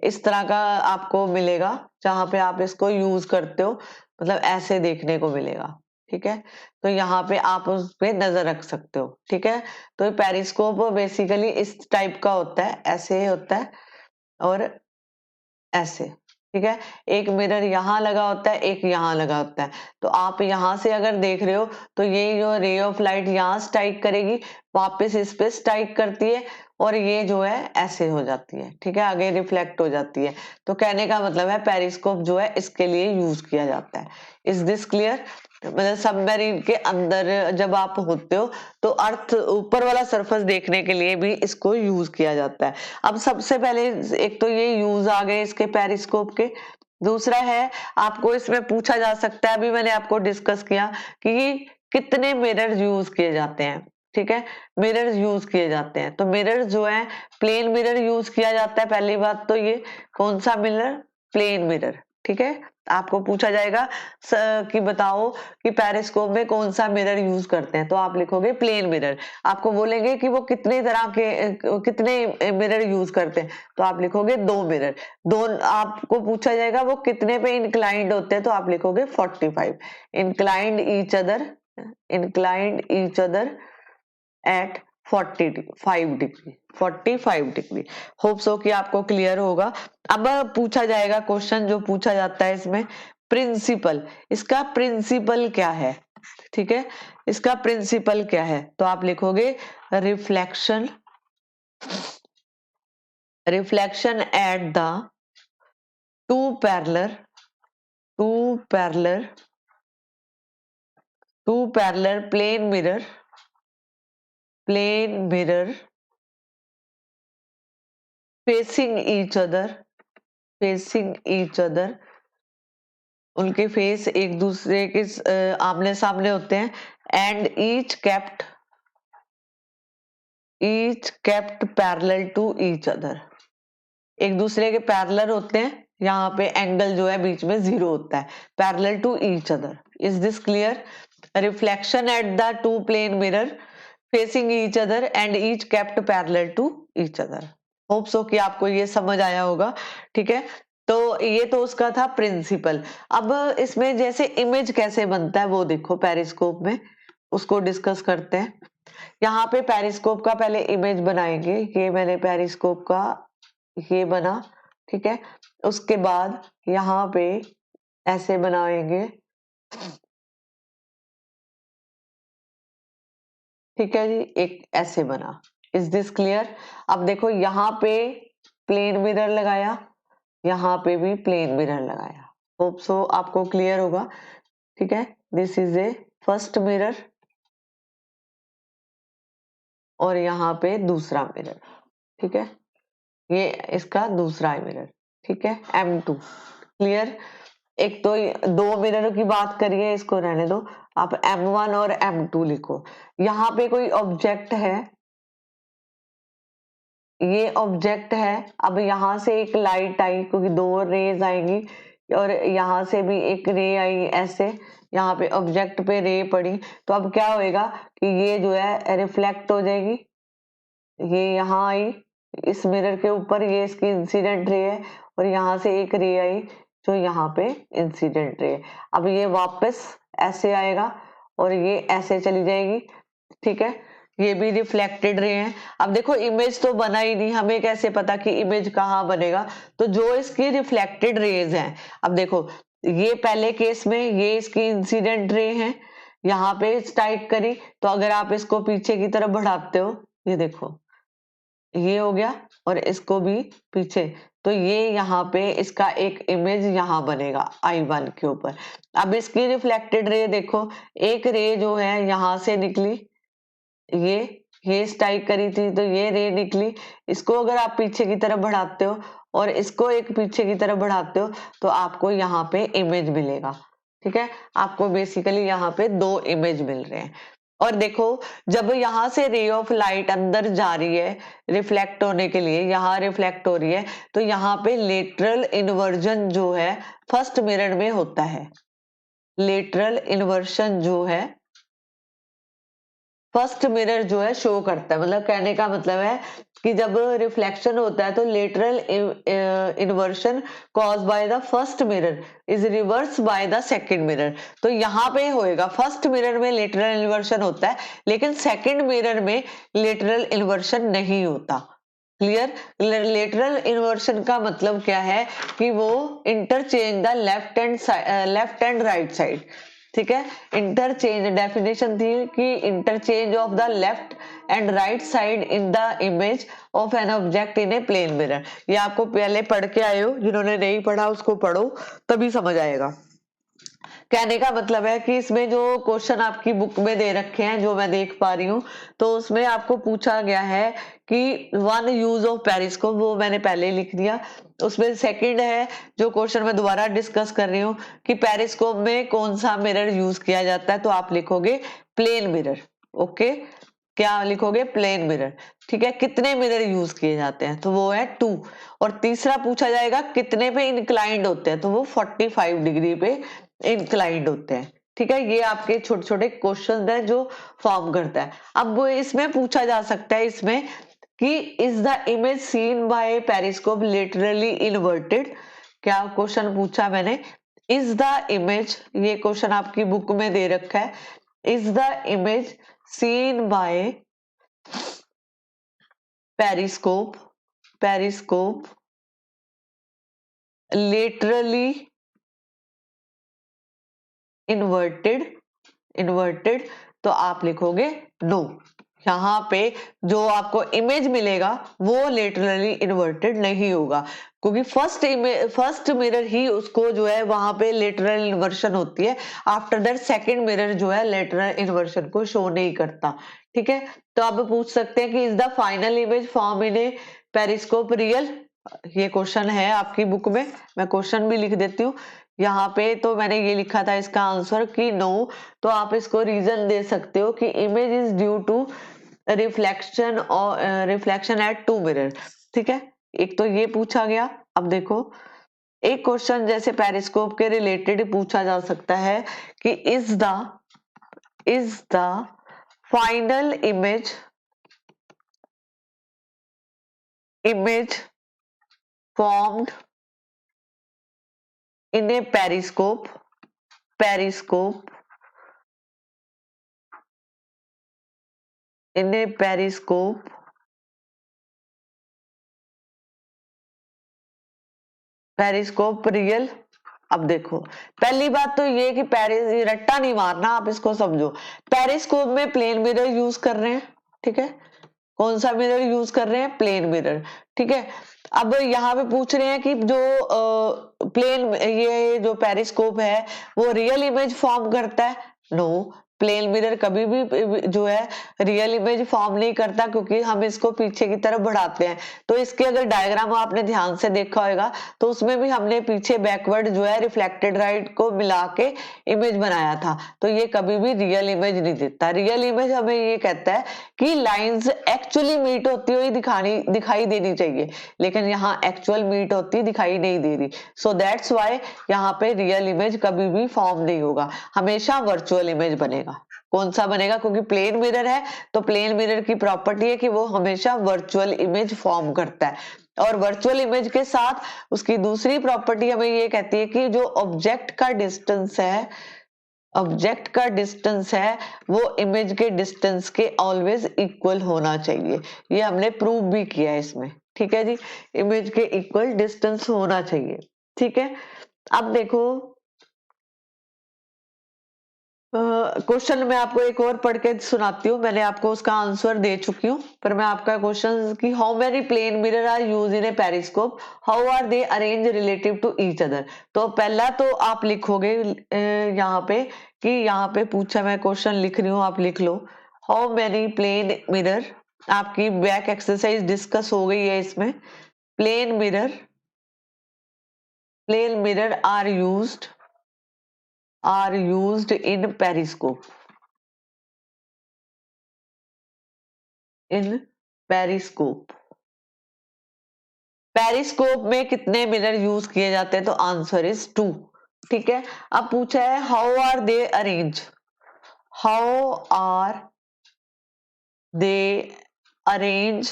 S1: इस तरह का आपको मिलेगा, जहां पे आप इसको यूज करते हो, मतलब ऐसे देखने को मिलेगा। ठीक है, तो यहाँ पे आप उस पे नजर रख सकते हो। ठीक है, तो पेरिस्कोप बेसिकली इस टाइप का होता है, ऐसे होता है और ऐसे। ठीक है, एक मिरर यहाँ लगा होता है, एक यहाँ लगा होता है। तो आप यहाँ से अगर देख रहे हो तो ये जो रे ऑफ लाइट यहाँ स्ट्राइक करेगी, वापस इस पे स्ट्राइक करती है और ये जो है ऐसे हो जाती है। ठीक है, आगे रिफ्लेक्ट हो जाती है। तो कहने का मतलब है पेरिस्कोप जो है इसके लिए यूज किया जाता है। Is this clear? मतलब सबमरीन के अंदर जब आप होते हो तो अर्थ ऊपर वाला सरफेस देखने के लिए भी इसको यूज किया जाता है। अब सबसे पहले एक तो ये यूज आ गए इसके पेरिस्कोप के। दूसरा है, आपको इसमें पूछा जा सकता है, अभी मैंने आपको डिस्कस किया कि कितने मिरर यूज किए जाते हैं। ठीक है, मिरर यूज किए जाते हैं, तो मिरर जो है प्लेन मिरर यूज किया जाता है। पहली बात तो ये कौन सा मिरर? Plane mirror. ठीक है, आपको पूछा जाएगा कि बताओ कि पेरिस्कोप में कौन सा मिरर यूज करते हैं, तो आप लिखोगे प्लेन मिरर। आपको बोलेंगे कि वो कितने तरह के कितने मिरर यूज करते हैं, तो आप लिखोगे 2 मिरर। दो आपको पूछा जाएगा वो कितने पे इंक्लाइंड होते हैं, तो आप लिखोगे 45। Inclined each other at 45 degree. Hope so कि आपको क्लियर होगा। अब पूछा जाएगा क्वेश्चन, जो पूछा जाता है इसमें प्रिंसिपल, इसका प्रिंसिपल क्या है? ठीक है, इसका प्रिंसिपल क्या है? तो आप लिखोगे reflection at the two parallel plane mirror facing each other, उनके फेस एक दूसरे के आमने सामने होते हैं। And each kept parallel to each other, एक दूसरे के पैरेलल होते हैं, यहाँ पे एंगल जो है बीच में 0 होता है, parallel to each other. Is this clear? Reflection at the two plane mirror facing each other and each kept parallel to each other. Hope so कि आपको ये समझ आया होगा। ठीक है, तो ये तो उसका था प्रिंसिपल। अब इसमें जैसे इमेज कैसे बनता है वो देखो पेरिस्कोप में, उसको डिस्कस करते हैं। यहाँ पे पेरिस्कोप का पहले इमेज बनाएंगे, ये मैंने पेरिस्कोप का ये बना। ठीक है, उसके बाद यहाँ पे ऐसे बनाएंगे। ठीक है जी, एक ऐसे बना। Is this clear? अब देखो यहाँ पे प्लेन मिरर लगाया, यहाँ पे भी प्लेन मिरर लगाया। होप सो आपको क्लियर होगा। ठीक है, this is A first mirror और यहाँ पे दूसरा मिरर। ठीक है, ये इसका दूसरा मिरर। ठीक है, M2 क्लियर। एक तो 2 मिरर की बात करिए, इसको रहने दो, आप M1 और M2 लिखो। यहाँ पे कोई ऑब्जेक्ट है, ये ऑब्जेक्ट है। अब यहाँ से एक लाइट आई क्योंकि 2 रेज आएंगी और यहाँ से भी एक रे आई, ऐसे यहाँ पे ऑब्जेक्ट पे रे पड़ी, तो अब क्या होएगा कि ये जो है रिफ्लेक्ट हो जाएगी। ये यहाँ आई इस मिरर के ऊपर, ये इसकी इंसिडेंट रे है और यहाँ से एक रे आई जो यहाँ पे इंसिडेंट रे। अब ये वापस ऐसे आएगा और ये ऐसे चली जाएगी, ठीक है, ये भी रिफ्लेक्टेड रे हैं। अब देखो इमेज तो बना ही नहीं, हमें कैसे पता कि इमेज कहाँ बनेगा, तो जो इसकी रिफ्लेक्टेड रेज हैं, अब देखो ये पहले केस में ये इसकी इंसिडेंट रे हैं, यहाँ पे स्ट्राइक करी, तो अगर आप इसको पीछे की तरफ बढ़ाते हो, ये देखो ये हो गया और इसको भी पीछे, तो ये यहाँ पे इसका एक इमेज यहाँ बनेगा I1 के ऊपर। अब इसकी रिफ्लेक्टेड रे देखो, एक रे जो है यहाँ से निकली, ये स्ट्राइक करी थी तो ये रे निकली, इसको अगर आप पीछे की तरफ बढ़ाते हो और इसको एक पीछे की तरफ बढ़ाते हो तो आपको यहाँ पे इमेज मिलेगा, ठीक है, आपको बेसिकली यहाँ पे दो इमेज मिल रहे हैं। और देखो जब यहाँ से रे ऑफ लाइट अंदर जा रही है रिफ्लेक्ट होने के लिए, यहाँ रिफ्लेक्ट हो रही है, तो यहाँ पे लेटरल इन्वर्जन जो है फर्स्ट मिरर में होता है। लेटरल इन्वर्शन जो है फर्स्ट मिरर जो है शो करता है, मतलब कहने का मतलब है कि जब रिफ्लेक्शन होता है तो lateral inversion cause by the first mirror is reverse by the second mirror. तो यहाँ पे होएगा, फर्स्ट मिरर में लेटरल इन्वर्शन होता है लेकिन सेकंड मिरर में लेटरल इन्वर्शन नहीं होता। क्लियर? लेटरल इन्वर्शन का मतलब क्या है कि वो interchange the left and right side, ठीक है, इंटरचेंज डेफिनेशन थी कि interchange of the left and right side in the image of an object in a plane mirror. ये आपको पहले पढ़ के आए हो, जिन्होंने नहीं पढ़ा उसको पढ़ो तभी समझ आएगा। कहने का मतलब है कि इसमें जो क्वेश्चन आपकी बुक में दे रखे हैं जो मैं देख पा रही हूँ, तो उसमें आपको पूछा गया है कि वन यूज ऑफ पेरिस्कोप, वो मैंने पहले लिख दिया। उसमें सेकंड है जो क्वेश्चन मैं दोबारा डिस्कस कर रही हूँ कि पेरिस्कोप में कौन सा मिरर यूज किया जाता है, तो आप लिखोगे प्लेन मिरर। ओके, क्या लिखोगे? Plane mirror. ठीक है, कितने मिरर यूज किए जाते हैं, तो वो है 2। और तीसरा पूछा जाएगा कितने पे इंक्लाइंड होते हैं, तो वो 45 डिग्री पे इंक्लाइंड होते हैं। ठीक है, ये आपके छोटे छोटे क्वेश्चन हैं जो फॉर्म करता है। अब वो इसमें पूछा जा सकता है इसमें कि is the image seen by periscope literally inverted. क्या क्वेश्चन पूछा मैंने? इज द इमेज, ये क्वेश्चन आपकी बुक में दे रखा है, is the image seen by periscope laterally inverted, तो आप लिखोगे नो। यहाँ पे जो आपको इमेज मिलेगा वो लेटरली इन्वर्टेड नहीं होगा, क्योंकि फर्स्ट मिरर ही उसको जो है वहां पे लेटरल इन्वर्शन होती है। आफ्टर दैट सेकंड मिरर जो है लेटरल इन्वर्शन को शो नहीं करता। ठीक है, तो आप पूछ सकते हैं कि is the final image form in a periscope real. ये क्वेश्चन है आपकी बुक में, मैं क्वेश्चन भी लिख देती हूँ यहाँ पे। तो मैंने ये लिखा था इसका आंसर कि नो, तो आप इसको रीजन दे सकते हो कि image is due to reflection और रिफ्लेक्शन एट 2 मिरर। ठीक है, एक तो ये पूछा गया। अब देखो एक क्वेश्चन जैसे पेरिस्कोप के रिलेटेड पूछा जा सकता है कि is the final image formed in a periscope real. अब देखो पहली बात तो ये कि रट्टा नहीं मारना, आप इसको समझो। पेरिस्कोप में प्लेन मिरर यूज कर रहे हैं। ठीक है, कौन सा मिरर यूज कर रहे हैं? Plane mirror. ठीक है, अब यहाँ पे पूछ रहे हैं कि जो प्लेन ये जो पेरिस्कोप है वो रियल इमेज फॉर्म करता है। नो, प्लेन मिरर कभी भी जो है रियल इमेज फॉर्म नहीं करता, क्योंकि हम इसको पीछे की तरफ बढ़ाते हैं। तो इसके अगर डायग्राम आपने ध्यान से देखा होगा तो उसमें भी हमने पीछे बैकवर्ड जो है रिफ्लेक्टेड राइट को मिला के इमेज बनाया था। तो ये कभी भी रियल इमेज नहीं देता। रियल इमेज हमें ये कहता है कि लाइंस एक्चुअली मीट होती हुई दिखाई देनी चाहिए, लेकिन यहाँ एक्चुअल मीट होती दिखाई नहीं दे रही। सो दैट्स वाई यहाँ पे रियल इमेज कभी भी फॉर्म नहीं होगा, हमेशा वर्चुअल इमेज बनेगा। कौन सा बनेगा? क्योंकि प्लेन मिरर है तो प्लेन मिरर की प्रॉपर्टी है कि वो हमेशा वर्चुअल इमेज फॉर्म करता है। और वर्चुअल इमेज के साथ उसकी दूसरी प्रॉपर्टी हमें ये कहती है कि जो ऑब्जेक्ट का डिस्टेंस है, ऑब्जेक्ट का डिस्टेंस है वो इमेज के डिस्टेंस के ऑलवेज इक्वल होना चाहिए। ये हमने प्रूव भी किया है इसमें, ठीक है जी, इमेज के इक्वल डिस्टेंस होना चाहिए, ठीक है। अब देखो क्वेश्चन मैं आपको एक और पढ़ के सुनाती हूँ, मैंने आपको उसका आंसर दे चुकी हूँ, पर मैं आपका क्वेश्चन कि how many plane mirror are use in a periscope, how are they arrange relative to each other. तो पहला तो आप लिखोगे यहाँ पे कि यहाँ पे पूछा, मैं क्वेश्चन लिख रही हूँ, आप लिख लो हाउ मेनी प्लेन मिरर, आपकी बैक एक्सरसाइज डिस्कस हो गई है इसमें। Plane mirror are used in periscope, in periscope. Periscope में कितने मिरर यूज किए जाते हैं, तो आंसर इज 2, ठीक है। अब पूछा है how are they arrange, how are they arrange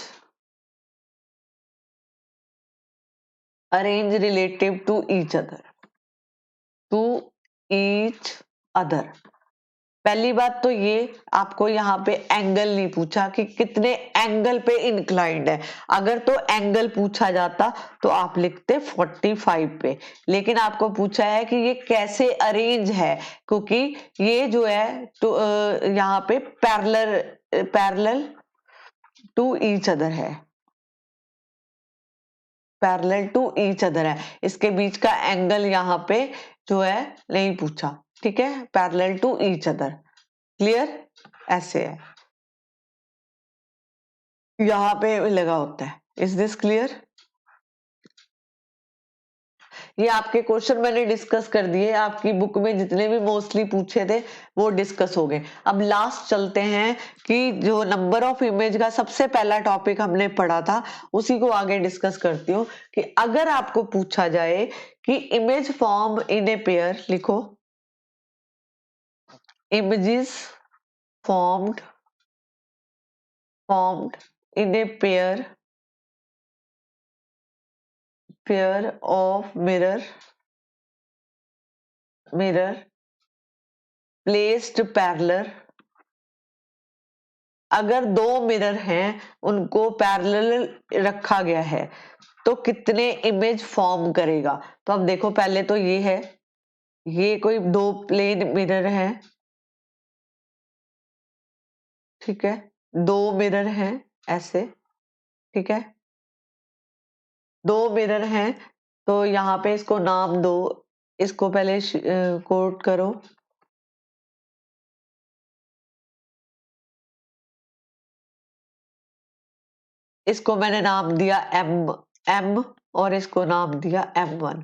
S1: relative to each other. पहली बात तो ये आपको यहाँ पे एंगल नहीं पूछा कि कितने एंगल पे इंक्लाइंड है, अगर तो एंगल पूछा जाता तो आप लिखते 45 पे, लेकिन आपको पूछा है कि ये कैसे अरेंज है, क्योंकि ये जो है तो यहाँ पे पैरेलल टू ईच अदर है, पैरेलल टू ईच अदर है, इसके बीच का एंगल यहाँ पे जो है नहीं पूछा, ठीक है, parallel to each other, clear, ऐसे है, यहाँ पे लगा होता है। Is this clear? ये आपके क्वेश्चन मैंने डिस्कस कर दिए, आपकी बुक में जितने भी मोस्टली पूछे थे वो डिस्कस हो गए। अब लास्ट चलते हैं कि जो नंबर ऑफ इमेज का सबसे पहला टॉपिक हमने पढ़ा था उसी को आगे डिस्कस करती हूँ कि अगर आपको पूछा जाए कि image form in a pair, लिखो images formed in a pair of mirror placed parallel, अगर दो मिरर हैं उनको पैरेलल रखा गया है तो कितने इमेज फॉर्म करेगा। तो अब देखो पहले तो ये है, ये कोई दो प्लेन मिरर है, ठीक है, दो मिरर हैं ऐसे, ठीक है, दो मिरर हैं, तो यहाँ पे इसको नाम दो, इसको पहले कोट करो, इसको मैंने नाम दिया एम और इसको नाम दिया M1।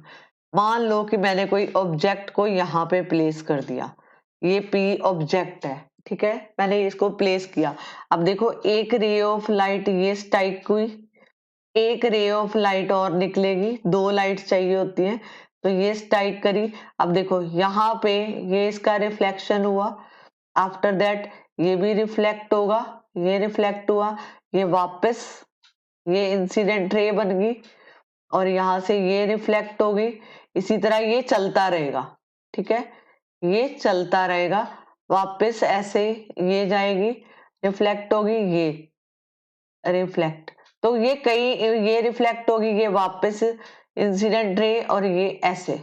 S1: मान लो कि मैंने कोई ऑब्जेक्ट को यहाँ पे प्लेस कर दिया, ये P ऑब्जेक्ट है, ठीक है, मैंने इसको प्लेस किया। अब देखो एक रे ऑफ लाइट ये स्ट्राइक हुई, एक रे ऑफ लाइट और निकलेगी, दो लाइट चाहिए होती है, तो ये स्ट्राइक करी। अब देखो यहाँ पे ये इसका रिफ्लेक्शन हुआ, आफ्टर दैट ये भी रिफ्लेक्ट होगा, ये रिफ्लेक्ट हुआ, ये वापस ये इंसिडेंट रे बन गई और यहां से ये रिफ्लेक्ट होगी, इसी तरह ये चलता रहेगा, ठीक है, ये चलता रहेगा, वापस ऐसे ये जाएगी, रिफ्लेक्ट होगी, ये रिफ्लेक्ट, तो ये कई, ये रिफ्लेक्ट होगी, ये वापस इंसिडेंट रे और ये ऐसे,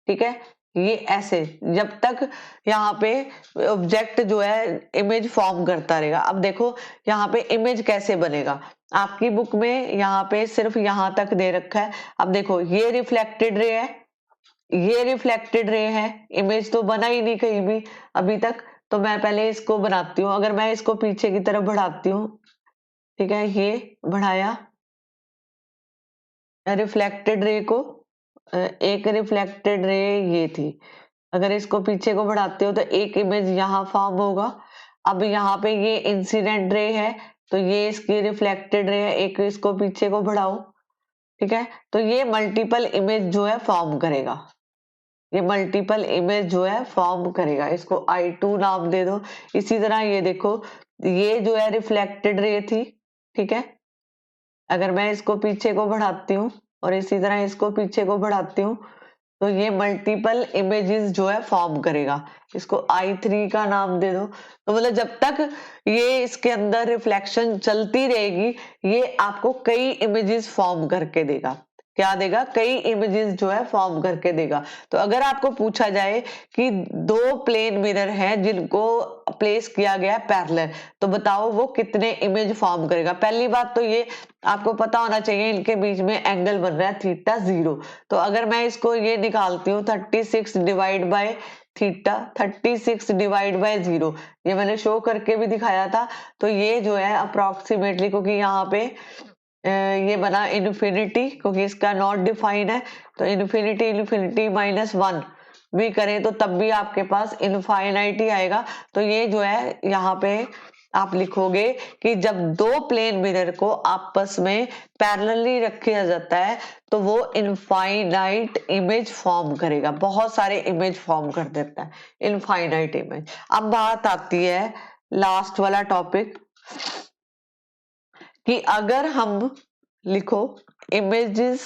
S1: ठीक है, ये ऐसे जब तक यहाँ पे ऑब्जेक्ट जो है इमेज फॉर्म करता रहेगा। अब देखो यहाँ पे इमेज कैसे बनेगा, आपकी बुक में यहाँ पे सिर्फ यहाँ तक दे रखा है। अब देखो ये रिफ्लेक्टेड रे है, ये रिफ्लेक्टेड रे है, इमेज तो बना ही नहीं कहीं भी अभी तक, तो मैं पहले इसको बनाती हूँ, अगर मैं इसको पीछे की तरफ बढ़ाती हूँ, ठीक है, ये बढ़ाया रिफ्लेक्टेड रे को, एक रिफ्लेक्टेड रे ये थी, अगर इसको पीछे को बढ़ाते हो तो एक इमेज यहाँ फॉर्म होगा। अब यहाँ पे ये इंसिडेंट रे है तो ये इसकी रिफ्लेक्टेड रे है, एक इसको पीछे को बढ़ाओ, ठीक है, तो ये मल्टीपल इमेज जो है फॉर्म करेगा, ये मल्टीपल इमेज जो है फॉर्म करेगा, इसको I2 नाम दे दो। इसी तरह ये देखो, ये जो है रिफ्लेक्टेड रे थी, ठीक है, अगर मैं इसको पीछे को बढ़ाती हूँ और इसी तरह इसको पीछे को बढ़ाती हूँ तो ये मल्टीपल इमेजेस जो है फॉर्म करेगा। इसको I3 का नाम दे दो। तो मतलब जब तक ये इसके अंदर रिफ्लेक्शन चलती रहेगी ये आपको कई इमेजेस फॉर्म करके देगा। क्या देगा? कई इमेजेस जो है फॉर्म करके देगा। तो अगर आपको पूछा जाए कि दो प्लेन मिरर हैं जिनको प्लेस किया गया है पैरेलल, तो बताओ वो कितने इमेज फॉर्म करेगा। पहली बात तो ये आपको पता होना चाहिए इनके बीच में एंगल बन रहा है थीटा 0। तो अगर मैं इसको ये निकालती हूँ 36 divide by theta, 36 divide by 0, ये मैंने शो करके भी दिखाया था। तो ये जो है अप्रोक्सीमेटली, क्योंकि यहाँ पे ये बना इन्फिनिटी, क्योंकि इसका नॉट डिफाइन है, तो इन्फिनिटी इन्फिनिटी -1 भी करें तो तब भी आपके पास इनफाइनाइट ही आएगा। तो ये जो है यहाँ पे आप लिखोगे कि जब दो प्लेन मिरर को आपस में पैरेलली रखा जाता है तो वो इनफाइनाइट इमेज फॉर्म करेगा, बहुत सारे इमेज फॉर्म कर देता है, इनफाइनाइट इमेज। अब बात आती है लास्ट वाला टॉपिक कि अगर हम लिखो images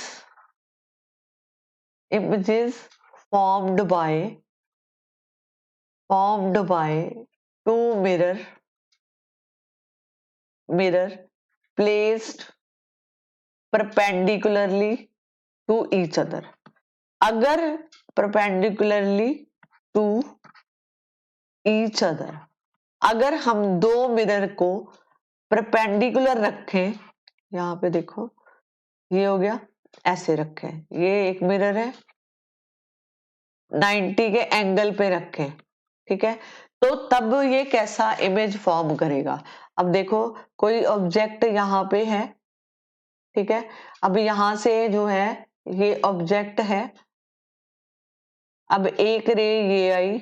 S1: formed by two mirror placed perpendicularly to each other। अगर perpendicularly to each other, अगर हम दो मिरर को परपेंडिकुलर रखें, यहाँ पे देखो ये हो गया, ऐसे रखें, ये एक मिरर है 90 के एंगल पे रखें, ठीक है, तो तब ये कैसा इमेज फॉर्म करेगा। अब देखो कोई ऑब्जेक्ट यहाँ पे है, ठीक है, अब यहाँ से जो है ये ऑब्जेक्ट है, अब एक रे ये आई,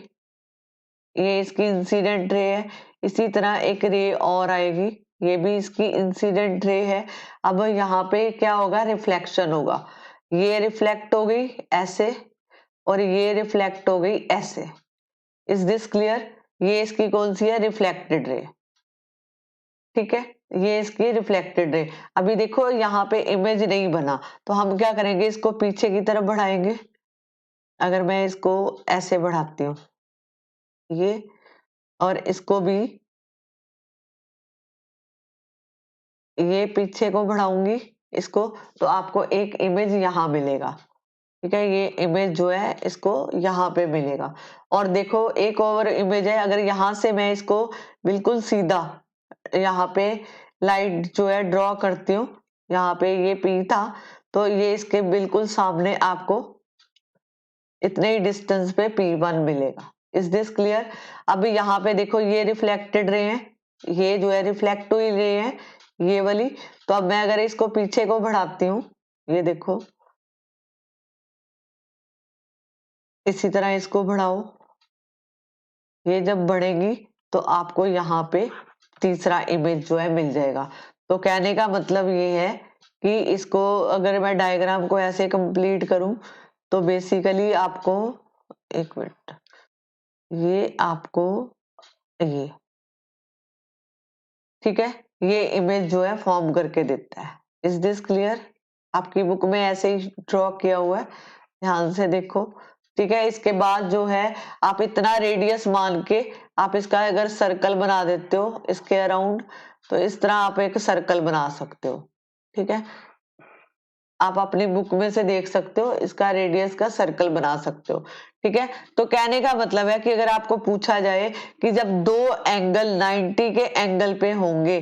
S1: ये इसकी इंसिडेंट रे है, इसी तरह एक रे और आएगी, ये भी इसकी इंसिडेंट रे है। अब यहाँ पे क्या होगा? रिफ्लेक्शन होगा, ये रिफ्लेक्ट हो गई ऐसे और ये रिफ्लेक्ट हो गई ऐसे। Is this clear? ये इसकी कौन सी है? रिफ्लेक्टेड रे, ठीक है, ये इसकी रिफ्लेक्टेड रे। अभी देखो यहाँ पे इमेज नहीं बना, तो हम क्या करेंगे? इसको पीछे की तरफ बढ़ाएंगे। अगर मैं इसको ऐसे बढ़ाती हूँ ये, और इसको भी ये पीछे को बढ़ाऊंगी इसको, तो आपको एक इमेज यहाँ मिलेगा, ठीक है, ये इमेज जो है इसको यहाँ पे मिलेगा। और देखो एक और इमेज है, अगर यहाँ से मैं इसको बिल्कुल सीधा यहाँ पे लाइट जो है ड्रॉ करती हूँ, यहाँ पे ये पी था, तो ये इसके बिल्कुल सामने आपको इतने ही डिस्टेंस पे P1 मिलेगा। Is this clear? अभी यहाँ पे देखो ये रिफ्लेक्टेड रे हैं, ये जो है रिफ्लेक्ट हुई रे है ये वाली। तो अब मैं अगर इसको पीछे को बढ़ाती हूँ, ये देखो इसी तरह इसको बढ़ाओ, ये जब बढ़ेगी तो आपको यहाँ पे तीसरा इमेज जो है मिल जाएगा। तो कहने का मतलब ये है कि इसको अगर मैं डायग्राम को ऐसे कंप्लीट करूं तो बेसिकली आपको, एक मिनट, ये आपको ये, ठीक है, ये इमेज जो है फॉर्म करके देता है। Is this clear? आपकी बुक में ऐसे ही ड्रॉ किया हुआ है, ध्यान से देखो, ठीक है। इसके बाद जो है आप इतना रेडियस मान के आप इसका अगर सर्कल बना देते हो इसके अराउंड, तो इस तरह आप एक सर्कल बना सकते हो, ठीक है। आप अपनी बुक में से देख सकते हो, इसका रेडियस का सर्कल बना सकते हो, ठीक है। तो कहने का मतलब है कि अगर आपको पूछा जाए कि जब दो एंगल 90 के एंगल पे होंगे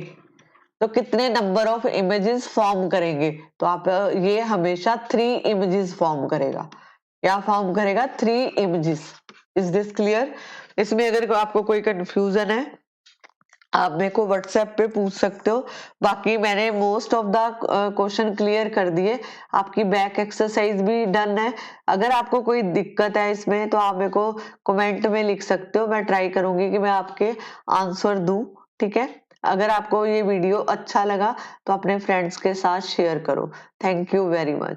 S1: तो कितने नंबर ऑफ इमेजेस फॉर्म करेंगे, तो आप ये हमेशा 3 इमेजेस फॉर्म करेगा। क्या फॉर्म करेगा? 3 इमेजेस। Is this clear? इसमें अगर आपको कोई कंफ्यूजन है आप मेरे को व्हाट्सएप पे पूछ सकते हो। बाकी मैंने most of the question clear कर दिए, आपकी बैक एक्सरसाइज भी डन है। अगर आपको कोई दिक्कत है इसमें तो आप मेरे को कमेंट में लिख सकते हो, मैं ट्राई करूंगी कि मैं आपके आंसर दूं, ठीक है। अगर आपको ये वीडियो अच्छा लगा तो अपने फ्रेंड्स के साथ शेयर करो। Thank you very much.